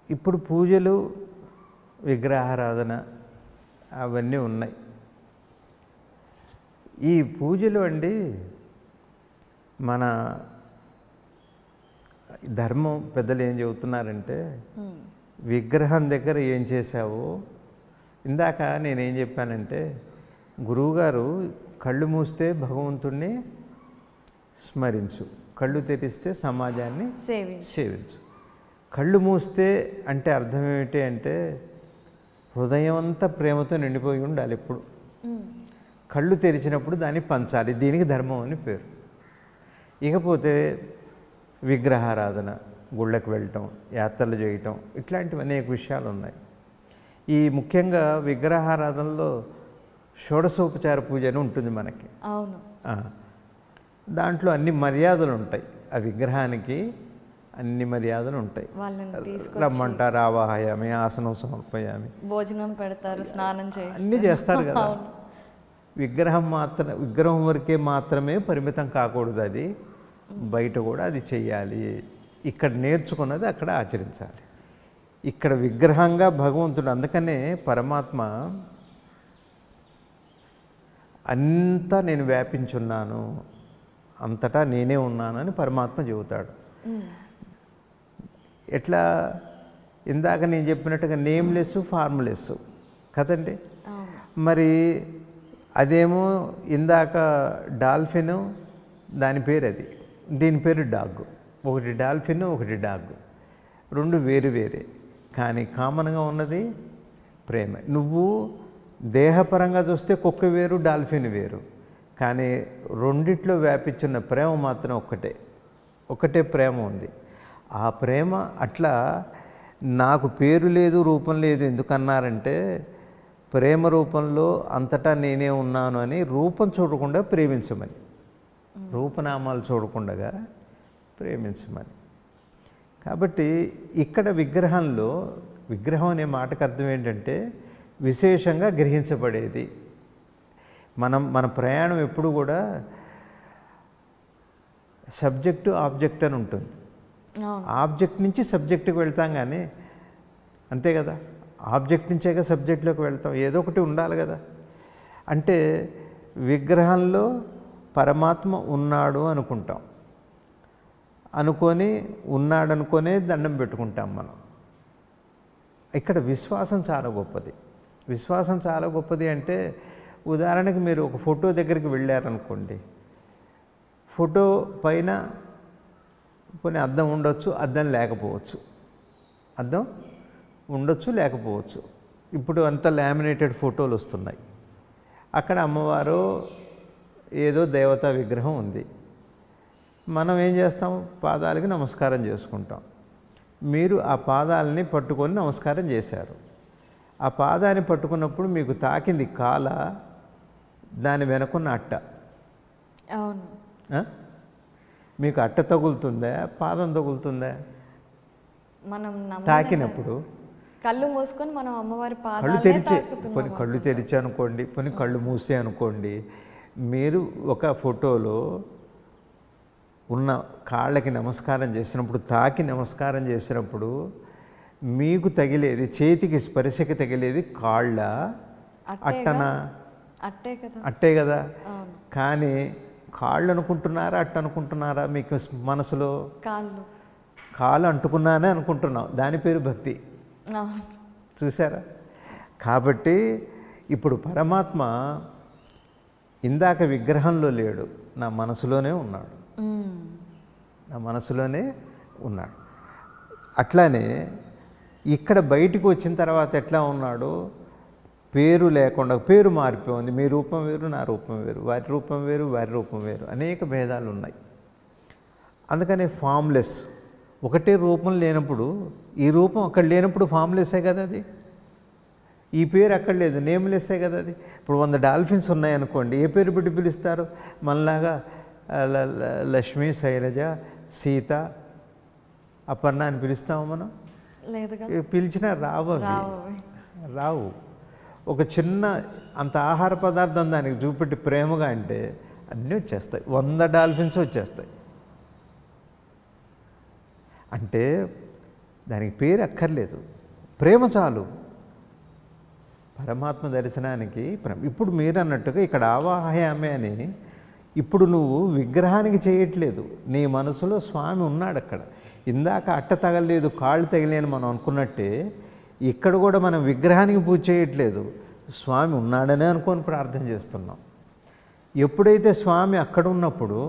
ఇప్పుడు పూజలు విగ్రహారాధన అవన్నీ ఉన్నాయి. ఈ పూజలు అండి మన ధర్మం పెద్దలు ఏం చెబుతున్నారంటే విగ్రహం దగ్గర ఏం చేశావో, ఇందాక నేనేం చెప్పానంటే గురువుగారు కళ్ళు మూస్తే భగవంతుణ్ణి స్మరించు, కళ్ళు తెరిస్తే సమాజాన్ని సేవించు. కళ్ళు మూస్తే అంటే అర్థం ఏమిటి అంటే హృదయం అంతా ప్రేమతో నిండిపోయి ఉండాలి ఎప్పుడు. కళ్ళు తెరిచినప్పుడు దాన్ని పంచాలి, దీనికి ధర్మం అని పేరు. ఇకపోతే విగ్రహారాధన, గుళ్ళకు వెళ్ళటం, యాత్రలు చేయటం, ఇట్లాంటివి అనేక విషయాలు ఉన్నాయి. ఈ ముఖ్యంగా విగ్రహారాధనలో షోడశోపచార పూజ అని ఉంటుంది మనకి. అవును. దాంట్లో అన్ని మర్యాదలు ఉంటాయి. ఆ విగ్రహానికి అన్ని మర్యాదలు ఉంటాయి. రమ్మంటారు, ఆవాహయామి, ఆసనం సమర్పయామి, భోజనం పెడతారు, స్నానం చేస్తారు, అన్నీ చేస్తారు కదా. విగ్రహం వరకే మాత్రమే పరిమితం కాకూడదు, అది బయట కూడా అది చెయ్యాలి. ఇక్కడ నేర్చుకున్నది అక్కడ ఆచరించాలి. ఇక్కడ విగ్రహంగా భగవంతుడు, అందుకనే పరమాత్మ అంతా నేను వ్యాపించున్నాను, అంతటా నేనే ఉన్నానని పరమాత్మ చెబుతాడు. ఎట్లా ఇందాక నేను చెప్పినట్టుగా నేమ్లెస్ ఫార్మ్లెస్ కదండి. మరి అదేమో ఇందాక డాల్ఫిన్, దాని పేరు అది, దీని పేరు డాగ్. ఒకటి డాల్ఫిన్, ఒకటి డాగ్, రెండు వేరు వేరే, కానీ కామన్గా ఉన్నది ప్రేమ. నువ్వు దేహపరంగా చూస్తే కుక్క వేరు, డాల్ఫిన్ వేరు, కానీ రెండిట్లో వ్యాపించిన ప్రేమ మాత్రం ఒకటే ప్రేమ ఉంది. ఆ ప్రేమ అట్లా నాకు పేరు లేదు, రూపం లేదు ఎందుకన్నారంటే ప్రేమ రూపంలో అంతటా నేనే ఉన్నాను అని రూపం చూడకుండా ప్రేమించమని, రూపనామాలు చూడకుండా ప్రేమించమని. కాబట్టి ఇక్కడ విగ్రహంలో, విగ్రహం అనే మాటకు అర్థం ఏంటంటే విశేషంగా గ్రహించబడేది. మన ప్రయాణం ఎప్పుడు కూడా సబ్జెక్టు ఆబ్జెక్ట్ అని ఉంటుంది. ఆబ్జెక్ట్ నుంచి సబ్జెక్టుకి వెళ్తాం, కానీ అంతే కదా, ఆబ్జెక్ట్ నుంచేగా సబ్జెక్టులోకి వెళ్తాం, ఏదో ఒకటి ఉండాలి కదా. అంటే విగ్రహంలో పరమాత్మ ఉన్నాడు అనుకుంటాం, ఉన్నాడనుకొనే దండం పెట్టుకుంటాం మనం. ఇక్కడ విశ్వాసం చాలా గొప్పది. విశ్వాసం చాలా గొప్పది అంటే ఉదాహరణకి మీరు ఒక ఫోటో దగ్గరికి వెళ్ళారనుకోండి, ఫోటో పైన కొన్ని అద్దం ఉండొచ్చు, అద్దం లేకపోవచ్చు, అద్దం ఉండొచ్చు లేకపోవచ్చు. ఇప్పుడు అంతా లామినేటెడ్ ఫోటోలు వస్తున్నాయి. అక్కడ అమ్మవారు ఏదో దేవతా విగ్రహం ఉంది. మనం ఏం చేస్తాం, పాదాలకి నమస్కారం చేసుకుంటాం. మీరు ఆ పాదాలని పట్టుకొని నమస్కారం చేశారు. ఆ పాదాన్ని పట్టుకున్నప్పుడు మీకు తాకింది కాల, దాని వెనకున్న అట్ట. అవును. మీకు అట్ట తగులుతుందా, పాదం తగులుతుందా? మనం తాకినప్పుడు కళ్ళు మూసుకొని మనం అమ్మవారి కళ్ళు తెరిచి, కొన్ని కళ్ళు తెరిచి అనుకోండి, కొన్ని కళ్ళు మూసే అనుకోండి, మీరు ఒక ఫోటోలో ఉన్న కాళ్ళకి నమస్కారం చేసినప్పుడు, తాకి నమస్కారం చేసినప్పుడు మీకు తగిలేది, చేతికి స్పర్శకి తగిలేది కాళ్ళ, అట్టనా? అట్టే కదా. కానీ కాళ్ళు అనుకుంటున్నారా, అట్ట అనుకుంటున్నారా? మీకు మనసులో కాళ్ళు అంటుకున్నానే అనుకుంటున్నాం, దాని పేరు భక్తి. చూసారా? కాబట్టి ఇప్పుడు పరమాత్మ ఇందాక విగ్రహంలో లేడు, నా మనసులోనే ఉన్నాడు, నా మనసులోనే ఉన్నాడు. అట్లానే ఇక్కడ బయటికి వచ్చిన తర్వాత ఎట్లా ఉన్నాడు, పేరు లేకుండా, పేరు మారిపోయింది. మీ రూపం వేరు, నా రూపం వేరు, వారి రూపం వేరు, వారి రూపం వేరు, అనేక భేదాలు ఉన్నాయి. అందుకనే ఫామ్లెస్, ఒకటే రూపం లేనప్పుడు, ఈ రూపం అక్కడ లేనప్పుడు ఫామ్లెస్సే కదా అది. ఈ పేరు అక్కడ లేదు, నేమ్లెస్సే కదా అది. ఇప్పుడు 100 డాల్ఫిన్స్ ఉన్నాయనుకోండి, ఏ పేరు పెట్టి పిలుస్తారు? మనలాగా లక్ష్మి, శైలజ, సీత, అపర్ణ అని పిలుస్తాము మనం? పిలిచినా రావు. ఒక చిన్న అంత ఆహార పదార్థం దానికి చూపెట్టి ప్రేమగా అంటే అన్నీ వచ్చేస్తాయి, 100 డాల్ఫిన్స్ వచ్చేస్తాయి. అంటే దానికి పేరు అక్కర్లేదు, ప్రేమ చాలు. పరమాత్మ దర్శనానికి ఇప్పుడు మీరు అన్నట్టుగా ఇక్కడ ఆవాహయామి అని ఇప్పుడు నువ్వు విగ్రహానికి చేయట్లేదు, నీ మనసులో స్వామి ఉన్నాడు అక్కడ. ఇందాక అట్ట తగలేదు కాళ్ళు తగిలేని మనం అనుకున్నట్టే ఇక్కడ కూడా మనం విగ్రహానికి పూజ చేయట్లేదు, స్వామి ఉన్నాడనే అనుకొని ప్రార్థన చేస్తున్నాం. ఎప్పుడైతే స్వామి అక్కడ ఉన్నప్పుడు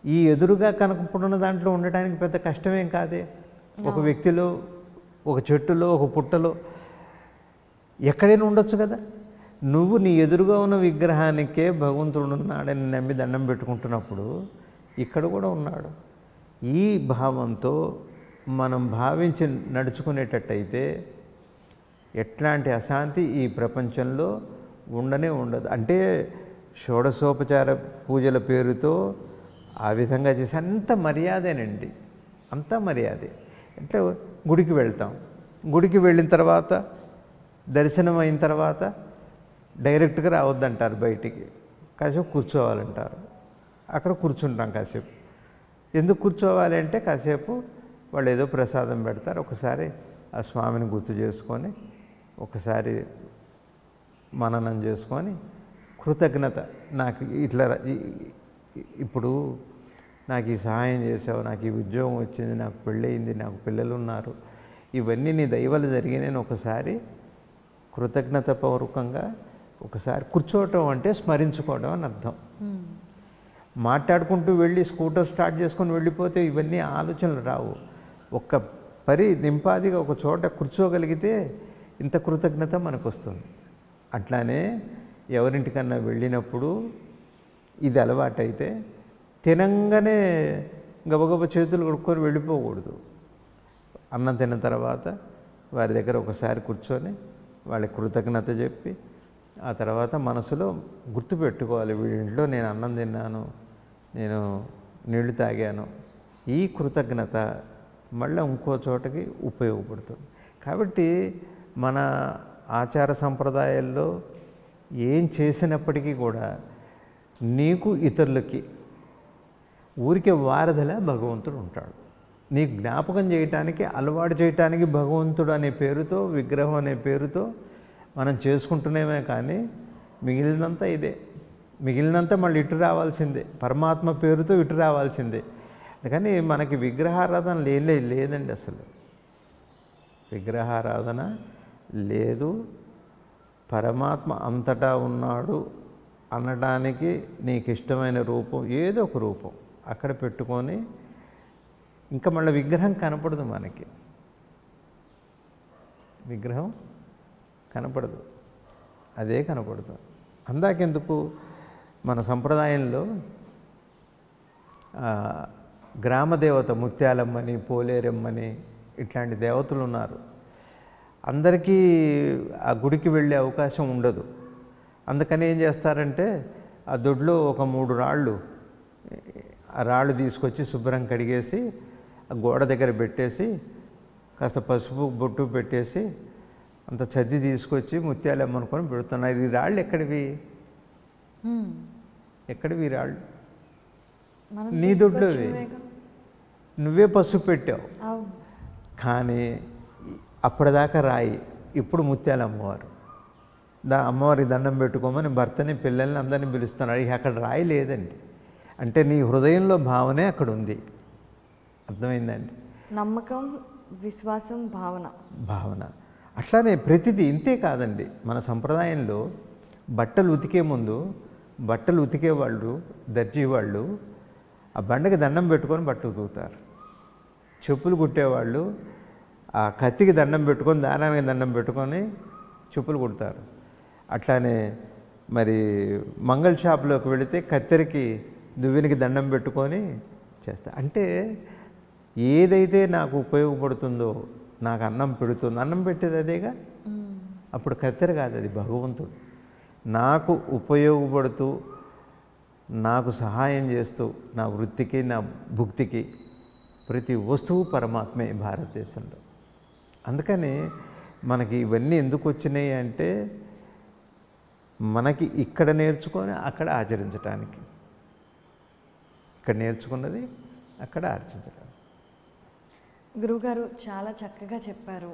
ఈ ఎదురుగా కనపడున్న దాంట్లో ఉండటానికి పెద్ద కష్టమేం కాదే. ఒక వ్యక్తిలో, ఒక చెట్టులో, ఒక పుట్టలో ఎక్కడైనా ఉండొచ్చు కదా. నువ్వు నీ ఎదురుగా ఉన్న విగ్రహానికే భగవంతుడు ఉన్నాడని నమ్మి దండం పెట్టుకుంటున్నప్పుడు ఇక్కడ కూడా ఉన్నాడు. ఈ భావంతో మనం భావించి నడుచుకునేటట్టయితే ఎట్లాంటి అశాంతి ఈ ప్రపంచంలో ఉండనే ఉండదు. అంటే షోడశోపచార పూజల పేరుతో ఆ విధంగా చేసి అంత మర్యాదేనండి, అంత మర్యాదే. అంటే గుడికి వెళ్తాం, గుడికి వెళ్ళిన తర్వాత దర్శనం అయిన తర్వాత డైరెక్ట్గా రావద్దంటారు, బయటికి కాసేపు కూర్చోవాలంటారు. అక్కడ కూర్చుంటాం కాసేపు. ఎందుకు కూర్చోవాలి అంటే కాసేపు వాళ్ళు ఏదో ప్రసాదం పెడతారు, ఒకసారి ఆ స్వామిని గుర్తు చేసుకొని ఒకసారి మననం చేసుకొని కృతజ్ఞత, నాకు ఇట్లా ఇప్పుడు నాకు ఈ సహాయం చేసావు, నాకు ఈ ఉద్యోగం వచ్చింది, నాకు పెళ్ళయింది, నాకు పిల్లలు ఉన్నారు, ఇవన్నీ నీ దయవల్ల జరిగినాయని ఒకసారి కృతజ్ఞతాపూర్వకంగా ఒకసారి కూర్చోవటం అంటే స్మరించుకోవడం అని అర్థం. మాట్లాడుకుంటూ వెళ్ళి స్కూటర్ స్టార్ట్ చేసుకొని వెళ్ళిపోతే ఇవన్నీ ఆలోచనలు రావు. ఒక్క నింపాదిగా ఒక చోట కూర్చోగలిగితే ఇంత కృతజ్ఞత మనకు వస్తుంది. అట్లానే ఎవరింటికన్నా వెళ్ళినప్పుడు ఇది అలవాటైతే తినంగానే గబగబ చేతులు కడుక్కొని వెళ్ళిపోకూడదు. అన్నం తిన్న తర్వాత వారి దగ్గర ఒకసారి కూర్చొని వాళ్ళకి కృతజ్ఞత చెప్పి ఆ తర్వాత మనసులో గుర్తుపెట్టుకోవాలి, వీడింట్లో నేను అన్నం తిన్నాను, నేను నీళ్లు తాగాను. ఈ కృతజ్ఞత మళ్ళీ ఇంకో చోటకి ఉపయోగపడుతుంది. కాబట్టి మన ఆచార సంప్రదాయాల్లో ఏం చేసినప్పటికీ కూడా నీకు ఇతరులకి ఊరికే వారధలా భగవంతుడు ఉంటాడు. నీకు జ్ఞాపకం చేయటానికి, అలవాటు చేయటానికి భగవంతుడు అనే పేరుతో, విగ్రహం అనే పేరుతో మనం చేసుకుంటున్నామే. కానీ మిగిలినంతా ఇదే, మిగిలినంతా మళ్ళీ ఇటు రావాల్సిందే, పరమాత్మ పేరుతో ఇటు రావాల్సిందే. కానీ మనకి విగ్రహారాధన లేదండి, అసలు విగ్రహారాధన లేదు. పరమాత్మ అంతటా ఉన్నాడు అనడానికి నీకు ఇష్టమైన రూపం ఏదో ఒక రూపం అక్కడ పెట్టుకొని ఇంకా మళ్ళీ విగ్రహం కనపడదు, మనకి విగ్రహం కనపడదు, అదే కనపడుతుంది. అందాకెందుకు మన సంప్రదాయంలో గ్రామదేవత ముత్యాలమ్మని, పోలేరమ్మని ఇట్లాంటి దేవతలు ఉన్నారు. అందరికీ ఆ గుడికి వెళ్ళే అవకాశం ఉండదు. అందుకని ఏం చేస్తారంటే ఆ దొడ్లో ఒక 3 రాళ్ళు, ఆ రాళ్ళు తీసుకొచ్చి శుభ్రం కడిగేసి ఆ గోడ దగ్గర పెట్టేసి కాస్త పసుపు బొట్టు పెట్టేసి అంత చద్ది తీసుకొచ్చి ముత్యాలమ్మ అనుకొని పెడుతున్నారు. ఈ రాళ్ళు ఎక్కడివి? ఎక్కడివి రాళ్ళు? నీ దొడ్లోవి, నువ్వే పసుపు పెట్టావు. కానీ అప్పటిదాకా రాయి, ఇప్పుడు ముత్యాల అమ్మవారు. అమ్మవారికి దండం పెట్టుకోమని భర్తని, పిల్లల్ని అందరినీ పిలుస్తున్నాడు. ఇక అక్కడ రాయి లేదండి. అంటే నీ హృదయంలో భావనే అక్కడ ఉంది. అర్థమైందండి? నమ్మకం, విశ్వాసం, భావన. అట్లానే ప్రతిదీ ఇంతే కాదండి. మన సంప్రదాయంలో బట్టలు ఉతికే ముందు, బట్టలు ఉతికేవాళ్ళు, దర్జీ వాళ్ళు ఆ బండకి దండం పెట్టుకొని బట్టలు ఉతుకుతారు. చెప్పులు కుట్టేవాళ్ళు ఆ కత్తికి దండం పెట్టుకొని, దానానికి దండం పెట్టుకొని చెప్పులు కుడతారు. అట్లానే మరి మంగళ షాప్లోకి వెళితే కత్తెరకి, దువ్వెనికి దండం పెట్టుకొని చేస్తా. అంటే ఏదైతే నాకు ఉపయోగపడుతుందో, నాకు అన్నం పెడుతుందో, అన్నం పెట్టేది అదేగా. అప్పుడు కత్తెర కాదు, అది భగవంతుడు. నాకు ఉపయోగపడుతూ, నాకు సహాయం చేస్తూ, నా వృత్తికి, నా భుక్తికి ప్రతి వస్తువు పరమాత్మే భారతదేశంలో. అందుకని మనకి ఇవన్నీ ఎందుకు వచ్చినాయి అంటే మనకి ఇక్కడ నేర్చుకొని అక్కడ ఆచరించడానికి, ఇక్కడ నేర్చుకున్నది అక్కడ ఆచరించడానికి. గురువుగారు చాలా చక్కగా చెప్పారు.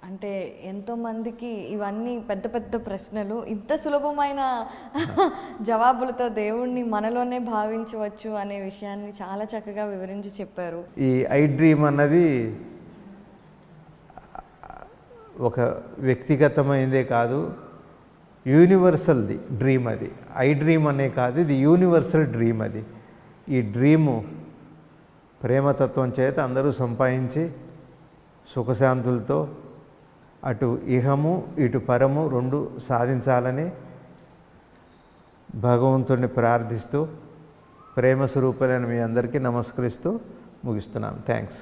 అంటే ఎంతోమందికి ఇవన్నీ పెద్ద పెద్ద ప్రశ్నలు ఇంత సులభమైన జవాబులతో దేవుణ్ణి మనలోనే భావించవచ్చు అనే విషయాన్ని చాలా చక్కగా వివరించి చెప్పారు. ఈ ఐ డ్రీమ్ అన్నది ఒక వ్యక్తిగతమైనదే కాదు, యూనివర్సల్ది డ్రీమ్ అది. ఐ డ్రీమ్ అనే కాదు, ఇది యూనివర్సల్ డ్రీమ్ అది. ఈ డ్రీము ప్రేమతత్వం చేత అందరూ సంపాదించి సుఖశాంతులతో అటు ఇహము ఇటు పరము రెండు సాధించాలని భగవంతుడిని ప్రార్థిస్తూ ప్రేమ స్వరూపులైన మీ అందరికీ నమస్కరిస్తూ ముగిస్తున్నాను. థ్యాంక్స్.